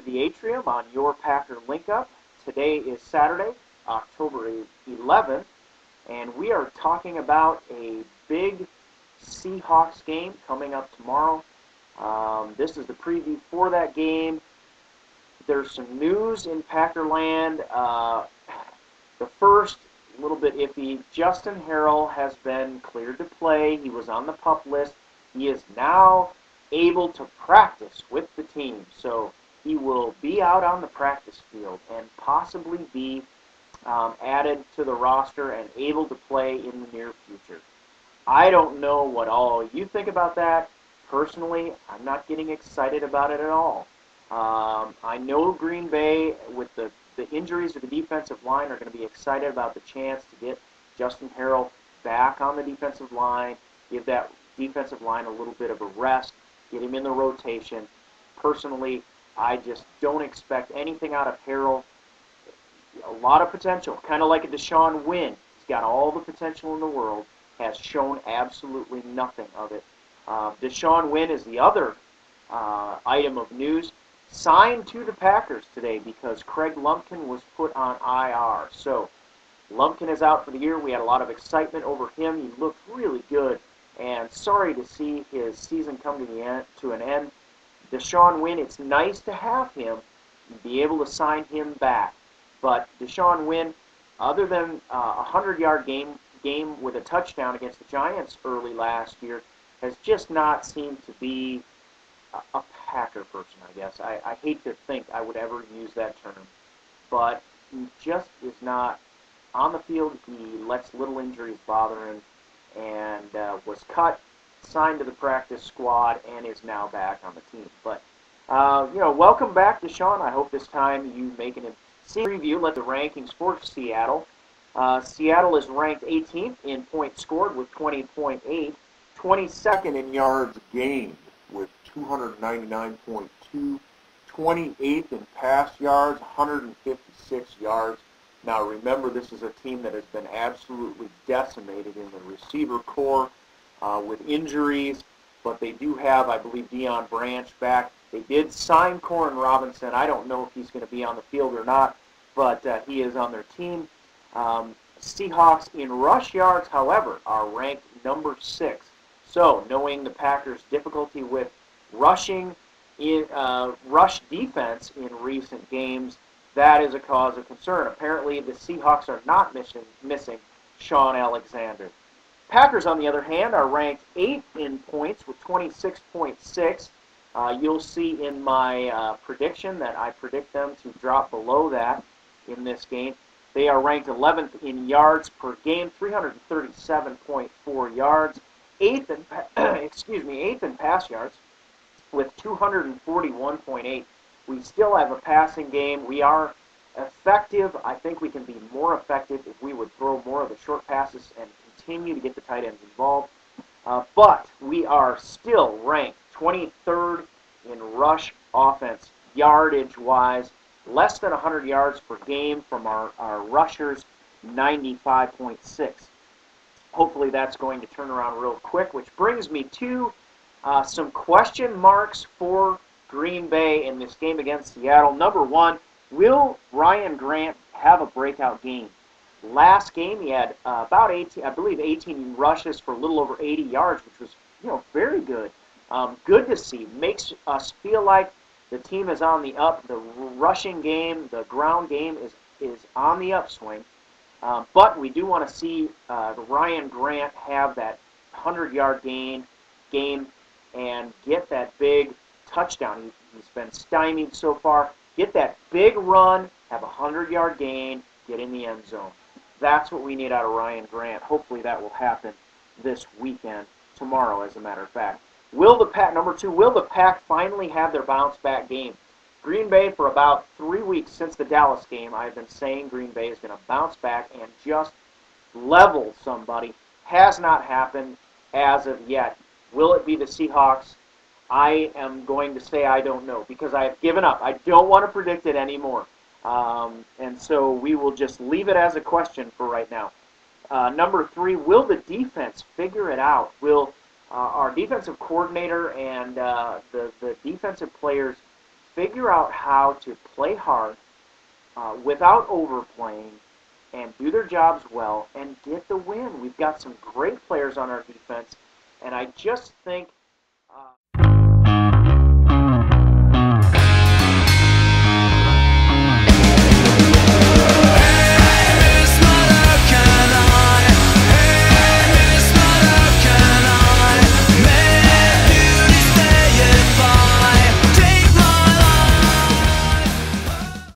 the Atrium on your Packer Link Up. Today is Saturday, October 11th, and we are talking about a big Seahawks game coming up tomorrow. This is the preview for that game. There's some news in Packerland. The first, a little bit iffy. Justin Harrell has been cleared to play. He was on the PUP list. He is now able to practice with the team. So he will be out on the practice field and possibly be added to the roster and able to play in the near future. I don't know what all you think about that. Personally, I'm not getting excited about it at all. I know Green Bay, with the injuries to the defensive line, are going to be excited about the chance to get Justin Harrell back on the defensive line, give that defensive line a little bit of a rest, get him in the rotation. Personally, I just don't expect anything out of Harrell. A lot of potential, kind of like a Deshaun Wynn. He's got all the potential in the world, has shown absolutely nothing of it. Deshaun Wynn is the other item of news. Signed to the Packers today because Craig Lumpkin was put on IR. So Lumpkin is out for the year. We had a lot of excitement over him. He looked really good, and sorry to see his season come to an end. Deshaun Wynn, it's nice to have him and be able to sign him back. But Deshaun Wynn, other than a 100-yard game with a touchdown against the Giants early last year, has just not seemed to be a Packer person, I guess. I hate to think I would ever use that term. But he just is not on the field. He lets little injuries bother him, and was cut, signed to the practice squad, and is now back on the team. But, welcome back, Deshaun. I hope this time you make an preview. Let the rankings for Seattle. Seattle is ranked 18th in points scored with 20.8, 22nd in yards gained with 299.2, 28th in pass yards, 156 yards. Now remember, this is a team that has been absolutely decimated in the receiver core with injuries, but they do have, I believe, Deion Branch back. They did sign Corin Robinson. I don't know if he's going to be on the field or not, but he is on their team. Seahawks in rush yards, however, are ranked number 6. So, knowing the Packers' difficulty with rush defense in recent games, that is a cause of concern. Apparently, the Seahawks are not missing Shaun Alexander. Packers, on the other hand, are ranked 8th in points with 26.6. You'll see in my prediction that I predict them to drop below that in this game. They are ranked 11th in yards per game, 337.4 yards. 8th in pass yards with 241.8. We still have a passing game. We are effective. I think we can be more effective if we would throw more of the short passes and continue to get the tight ends involved. But we are still ranked 23rd in rush offense, yardage-wise. Less than 100 yards per game from our rushers, 95.6. Hopefully that's going to turn around real quick, which brings me to some question marks for Green Bay in this game against Seattle. Number 1, will Ryan Grant have a breakout game? Last game he had about 18 rushes for a little over 80 yards, which was very good. Good to see. Makes us feel like the team is on the up. The rushing game, the ground game is on the upswing. But we do want to see Ryan Grant have that 100-yard game and get that big touchdown. He's been stymied so far. Get that big run, have a 100-yard gain, get in the end zone. That's what we need out of Ryan Grant. Hopefully that will happen this weekend, tomorrow as a matter of fact. Number 2, will the Pack finally have their bounce-back game? Green Bay, for about 3 weeks since the Dallas game, I've been saying Green Bay is going to bounce back and just level somebody. Has not happened as of yet. Will it be the Seahawks? I am going to say I don't know because I have given up. I don't want to predict it anymore. And so we will just leave it as a question for right now. Number 3, will the defense figure it out? Will our defensive coordinator and the defensive players figure out how to play hard without overplaying and do their jobs well and get the win. We've got some great players on our defense, and I just think